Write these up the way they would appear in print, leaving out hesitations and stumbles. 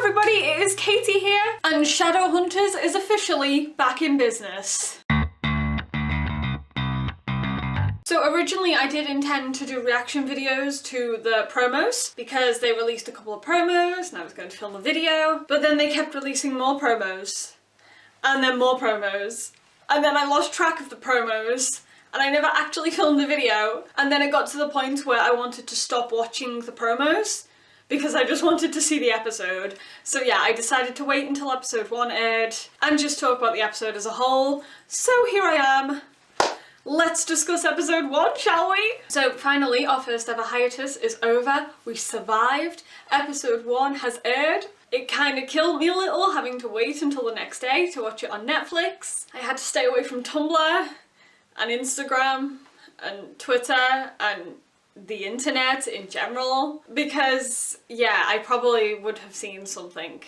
everybody, it is Katie here, and Shadowhunters is officially back in business. So originally I did intend to do reaction videos to the promos because they released a couple of promos and I was going to film a video, but then they kept releasing more promos and then more promos and then I lost track of the promos and I never actually filmed the video, and then it got to the point where I wanted to stop watching the promos because I just wanted to see the episode. So yeah, I decided to wait until episode 1 aired and just talk about the episode as a whole. So here I am. Let's discuss episode 1, shall we? So finally, our first ever hiatus is over. We survived. Episode 1 has aired. It kind of killed me a little having to wait until the next day to watch it on Netflix. I had to stay away from Tumblr and Instagram and Twitter and the internet in general because, yeah, I probably would have seen something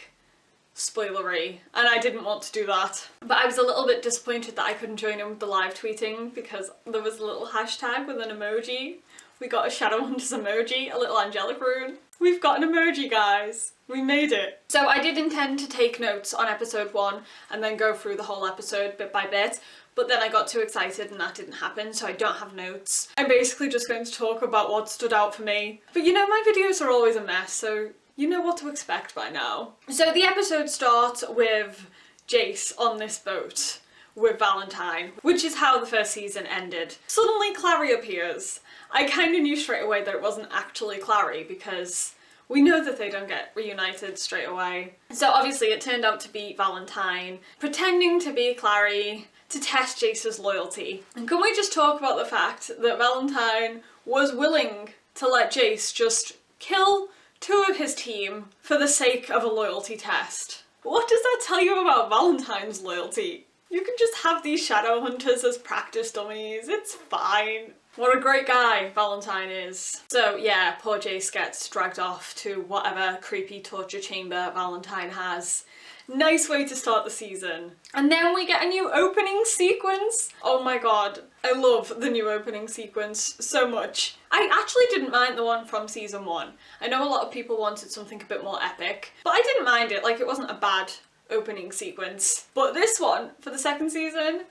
spoilery and I didn't want to do that. But I was a little bit disappointed that I couldn't join in with the live tweeting because there was a little hashtag with an emoji. We got a Shadowhunters emoji, a little angelic rune. We've got an emoji, guys. We made it. So I did intend to take notes on episode 1 and then go through the whole episode bit by bit, but then I got too excited and that didn't happen, so I don't have notes. I'm basically just going to talk about what stood out for me. But you know, my videos are always a mess, so you know what to expect by now. So the episode starts with Jace on this boat with Valentine, which is how the first season ended. Suddenly Clary appears. I kind of knew straight away that it wasn't actually Clary because we know that they don't get reunited straight away. So obviously it turned out to be Valentine pretending to be Clary to test Jace's loyalty. And can we just talk about the fact that Valentine was willing to let Jace just kill 2 of his team for the sake of a loyalty test? What does that tell you about Valentine's loyalty? You can just have these Shadowhunters as practice dummies, it's fine. What a great guy Valentine is. So yeah, poor Jace gets dragged off to whatever creepy torture chamber Valentine has. Nice way to start the season. And then we get a new opening sequence. Oh my god, I love the new opening sequence so much. I actually didn't mind the one from season 1. I know a lot of people wanted something a bit more epic, but I didn't mind it. Like, it wasn't a bad opening sequence. But this one, for the second season,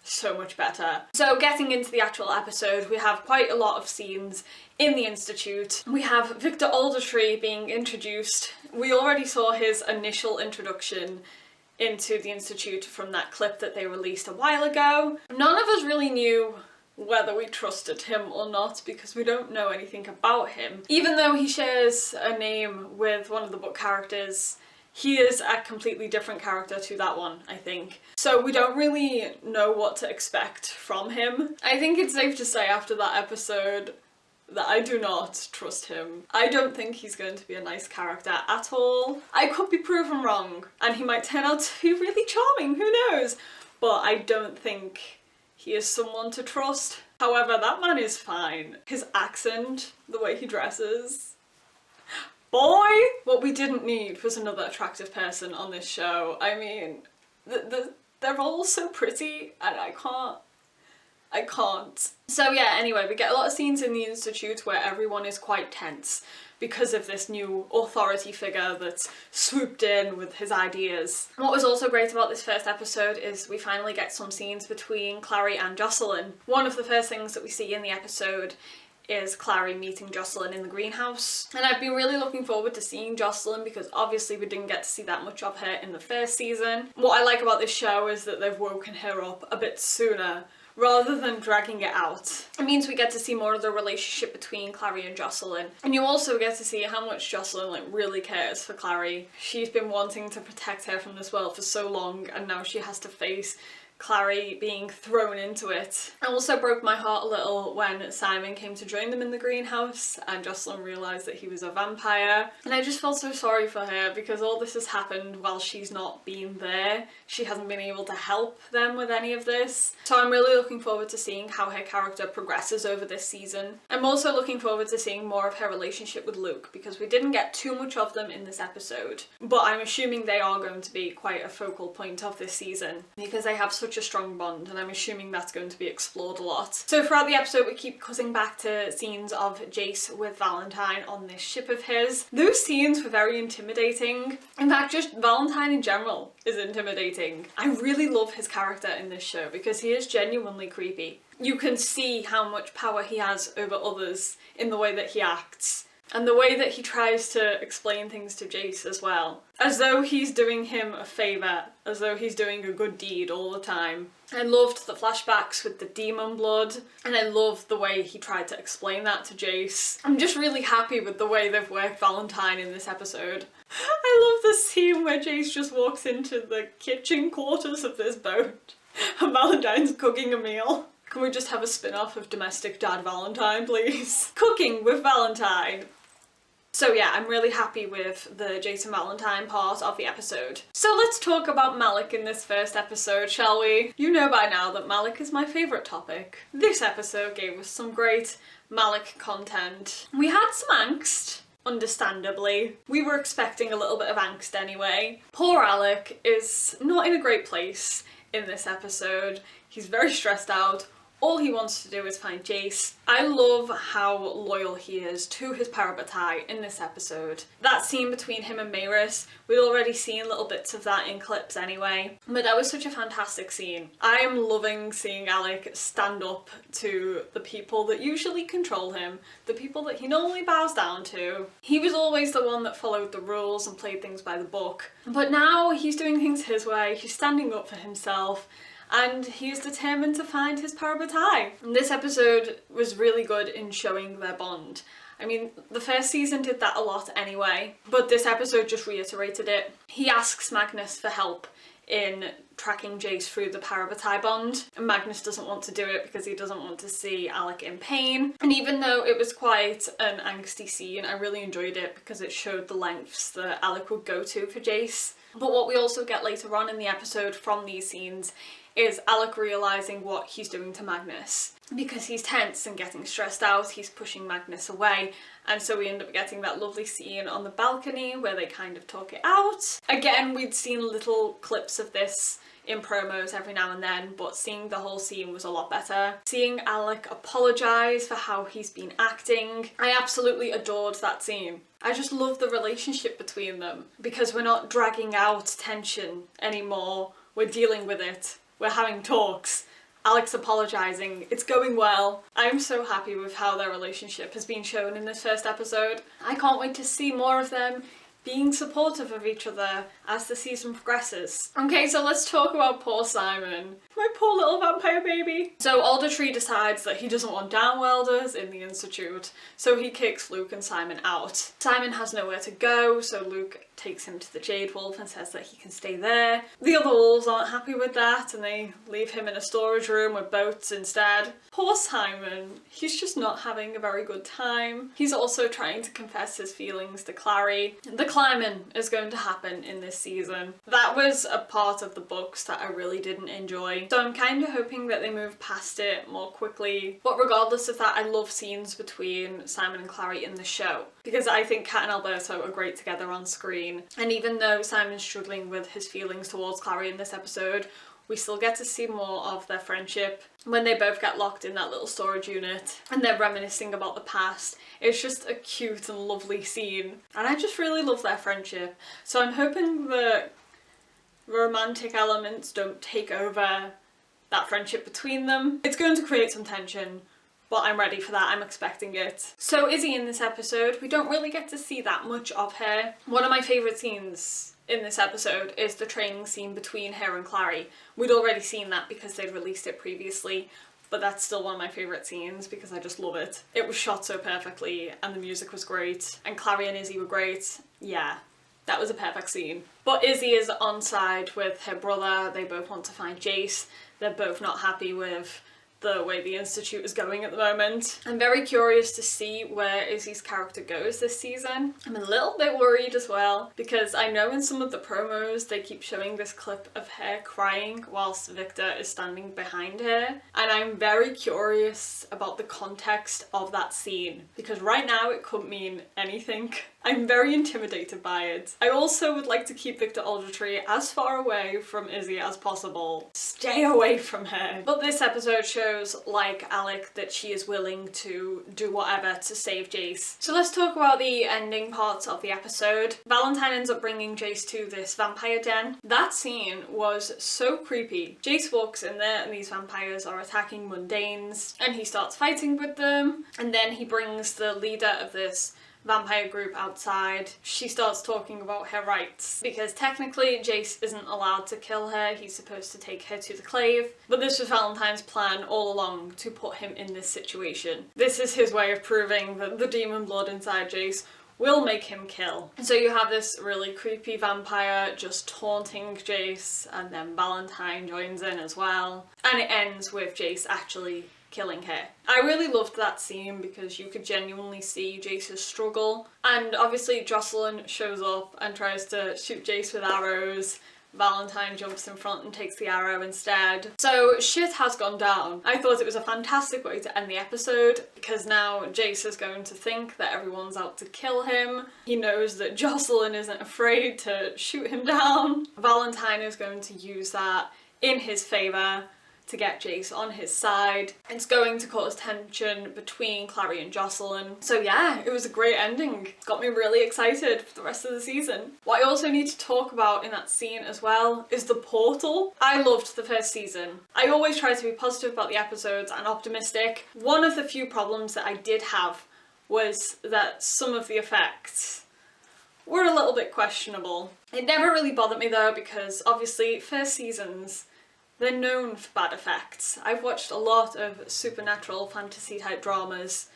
so much better. So getting into the actual episode, we have quite a lot of scenes in the Institute. We have Victor Aldertree being introduced. We already saw his initial introduction into the Institute from that clip that they released a while ago. None of us really knew whether we trusted him or not because we don't know anything about him. Even though he shares a name with one of the book characters, he is a completely different character to that one, I think. So we don't really know what to expect from him. I think it's safe to say after that episode that I do not trust him. I don't think he's going to be a nice character at all. I could be proven wrong, and he might turn out to be really charming, who knows? But I don't think he is someone to trust. However, that man is fine. His accent, the way he dresses, boy! What we didn't need was another attractive person on this show. I mean, they're all so pretty and I can't. So yeah, anyway, we get a lot of scenes in the Institute where everyone is quite tense because of this new authority figure that's swooped in with his ideas. What was also great about this first episode is we finally get some scenes between Clary and Jocelyn. One of the first things that we see in the episode is Clary meeting Jocelyn in the greenhouse. And I've been really looking forward to seeing Jocelyn because obviously we didn't get to see that much of her in the first season. What I like about this show is that they've woken her up a bit sooner rather than dragging it out. It means we get to see more of the relationship between Clary and Jocelyn. And you also get to see how much Jocelyn really cares for Clary. She's been wanting to protect her from this world for so long and now she has to face Clary being thrown into it. It also broke my heart a little when Simon came to join them in the greenhouse and Jocelyn realised that he was a vampire. And I just felt so sorry for her because all this has happened while she's not been there. She hasn't been able to help them with any of this. So I'm really looking forward to seeing how her character progresses over this season. I'm also looking forward to seeing more of her relationship with Luke because we didn't get too much of them in this episode. But I'm assuming they are going to be quite a focal point of this season because they have such such a strong bond, and I'm assuming that's going to be explored a lot. So throughout the episode we keep cutting back to scenes of Jace with Valentine on this ship of his. Those scenes were very intimidating. In fact, just Valentine in general is intimidating. I really love his character in this show because he is genuinely creepy. You can see how much power he has over others in the way that he acts. And the way that he tries to explain things to Jace as well. As though he's doing him a favour, as though he's doing a good deed all the time. I loved the flashbacks with the demon blood, and I loved the way he tried to explain that to Jace. I'm just really happy with the way they've worked Valentine in this episode. I love the scene where Jace just walks into the kitchen quarters of this boat, and Valentine's cooking a meal. Can we just have a spin-off of Domestic Dad Valentine, please? Cooking with Valentine. So yeah, I'm really happy with the Jason Valentine part of the episode. So let's talk about Malik in this first episode, shall we? You know by now that Malik is my favourite topic. This episode gave us some great Malik content. We had some angst, understandably. We were expecting a little bit of angst anyway. Poor Alec is not in a great place in this episode. He's very stressed out. All he wants to do is find Jace. I love how loyal he is to his parabatai in this episode. That scene between him and Maris, we'd already seen little bits of that in clips anyway, but that was such a fantastic scene. I am loving seeing Alec stand up to the people that usually control him, the people that he normally bows down to. He was always the one that followed the rules and played things by the book, but now he's doing things his way, he's standing up for himself, and he's determined to find his parabatai. And this episode was really good in showing their bond. I mean, the first season did that a lot anyway, but this episode just reiterated it. He asks Magnus for help in tracking Jace through the parabatai bond, and Magnus doesn't want to do it because he doesn't want to see Alec in pain. And even though it was quite an angsty scene, I really enjoyed it because it showed the lengths that Alec would go to for Jace. But what we also get later on in the episode from these scenes is Alec realising what he's doing to Magnus. Because he's tense and getting stressed out, he's pushing Magnus away, and so we end up getting that lovely scene on the balcony where they kind of talk it out. Again, we'd seen little clips of this in promos every now and then, but seeing the whole scene was a lot better. Seeing Alec apologise for how he's been acting, I absolutely adored that scene. I just love the relationship between them, because we're not dragging out tension anymore, we're dealing with it. We're having talks. Alec's apologising. It's going well. I'm so happy with how their relationship has been shown in this first episode. I can't wait to see more of them being supportive of each other as the season progresses. Okay, so let's talk about poor Simon. My poor little vampire baby. So Aldertree decides that he doesn't want downwelders in the Institute, so he kicks Luke and Simon out. Simon has nowhere to go, so Luke takes him to the Jade Wolf and says that he can stay there. The other wolves aren't happy with that and they leave him in a storage room with boats instead. Poor Simon, he's just not having a very good time. He's also trying to confess his feelings to Clary. The climbing is going to happen in this season. That was a part of the books that I really didn't enjoy, so I'm kind of hoping that they move past it more quickly. But regardless of that, I love scenes between Simon and Clary in the show because I think Kat and Alberto are great together on screen. And even though Simon's struggling with his feelings towards Clary in this episode, we still get to see more of their friendship when they both get locked in that little storage unit and they're reminiscing about the past. It's just a cute and lovely scene and I just really love their friendship. So I'm hoping the romantic elements don't take over that friendship between them. It's going to create some tension, but I'm ready for that, I'm expecting it. So Izzy in this episode, we don't really get to see that much of her. One of my favourite scenes in this episode is the training scene between her and Clary. We'd already seen that because they'd released it previously, but that's still one of my favourite scenes because I just love it. It was shot so perfectly and the music was great and Clary and Izzy were great. Yeah, that was a perfect scene. But Izzy is on side with her brother, they both want to find Jace, they're both not happy with the way the Institute is going at the moment. I'm very curious to see where Izzy's character goes this season. I'm a little bit worried as well because I know in some of the promos they keep showing this clip of her crying whilst Victor is standing behind her, and I'm very curious about the context of that scene because right now it could mean anything. I'm very intimidated by it. I also would like to keep Victor Aldrich as far away from Izzy as possible. Stay away from her. But this episode shows, like Alec, that she is willing to do whatever to save Jace. So let's talk about the ending parts of the episode. Valentine ends up bringing Jace to this vampire den. That scene was so creepy. Jace walks in there and these vampires are attacking mundanes and he starts fighting with them, and then he brings the leader of this vampire group outside. She starts talking about her rights because technically Jace isn't allowed to kill her, he's supposed to take her to the clave, but this was Valentine's plan all along, to put him in this situation. This is his way of proving that the demon blood inside Jace will make him kill. So you have this really creepy vampire just taunting Jace, and then Valentine joins in as well, and it ends with Jace actually killing her. I really loved that scene because you could genuinely see Jace's struggle, and obviously Jocelyn shows up and tries to shoot Jace with arrows. Valentine jumps in front and takes the arrow instead. So shit has gone down. I thought it was a fantastic way to end the episode because now Jace is going to think that everyone's out to kill him. He knows that Jocelyn isn't afraid to shoot him down. Valentine is going to use that in his favour to get Jace on his side. It's going to cause tension between Clary and Jocelyn. So yeah, it was a great ending. Got me really excited for the rest of the season. What I also need to talk about in that scene as well is the portal. I loved the first season. I always try to be positive about the episodes and optimistic. One of the few problems that I did have was that some of the effects were a little bit questionable. It never really bothered me though because obviously first seasons, they're known for bad effects. I've watched a lot of supernatural fantasy type dramas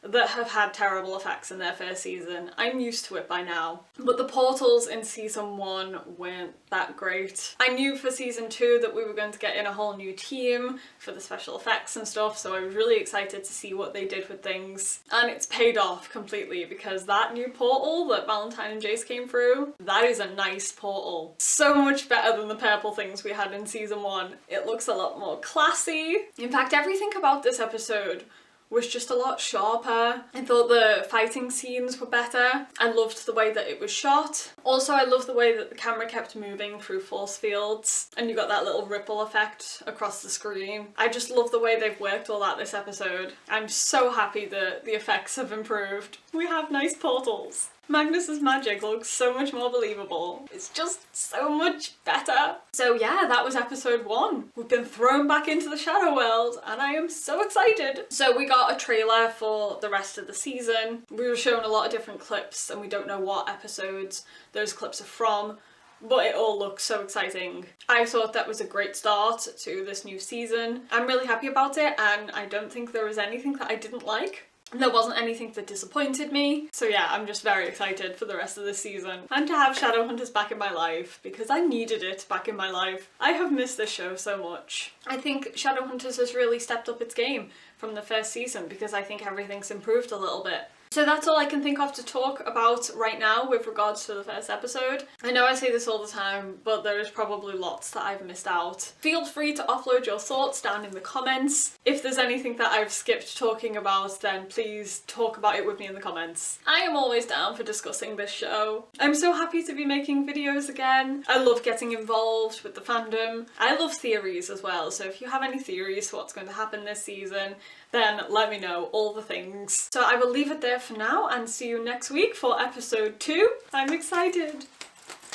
that have had terrible effects in their first season. I'm used to it by now. But the portals in season 1 weren't that great. I knew for season 2 that we were going to get in a whole new team for the special effects and stuff, so I was really excited to see what they did with things. And it's paid off completely because that new portal that Valentine and Jace came through, that is a nice portal. So much better than the purple things we had in season 1. It looks a lot more classy. In fact, everything about this episode was just a lot sharper. I thought the fighting scenes were better. I loved the way that it was shot. Also, I love the way that the camera kept moving through force fields and you got that little ripple effect across the screen. I just love the way they've worked all that this episode. I'm so happy that the effects have improved. We have nice portals. Magnus's magic looks so much more believable. It's just so much better. So yeah, that was episode 1. We've been thrown back into the shadow world and I am so excited. So we got a trailer for the rest of the season. We were shown a lot of different clips and we don't know what episodes those clips are from, but it all looks so exciting. I thought that was a great start to this new season. I'm really happy about it and I don't think there was anything that I didn't like. There wasn't anything that disappointed me. So yeah, I'm just very excited for the rest of this season and to have Shadowhunters back in my life because I needed it back in my life. I have missed this show so much. I think Shadowhunters has really stepped up its game from the first season because I think everything's improved a little bit. So that's all I can think of to talk about right now with regards to the first episode. I know I say this all the time, but there is probably lots that I've missed out. Feel free to offload your thoughts down in the comments. If there's anything that I've skipped talking about, then please talk about it with me in the comments. I am always down for discussing this show. I'm so happy to be making videos again. I love getting involved with the fandom. I love theories as well, so if you have any theories for what's going to happen this season, then let me know all the things. So I will leave it there for now and see you next week for episode 2. I'm excited.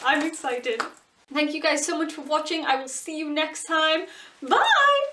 I'm excited. Thank you guys so much for watching. I will see you next time. Bye!